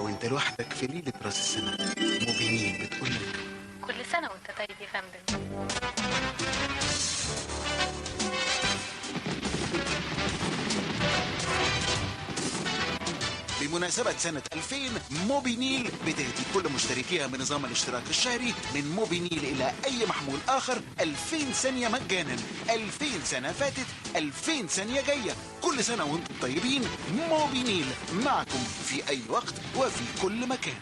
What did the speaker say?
وانت لوحدك في ليلة راس السنة، موبينيل بتقول لك كل سنة وانت طيب يا فندم. بمناسبة سنة 2000 موبينيل بتهدي كل مشتركيها من نظام الاشتراك الشهري من موبينيل إلى أي محمول آخر 2000 ثانية مجانا. 2000 سنة فاتت، 2000 ثانية جاية. كل سنة وانتم طيبين. موبينيل معكم في أي وقت وفي كل مكان.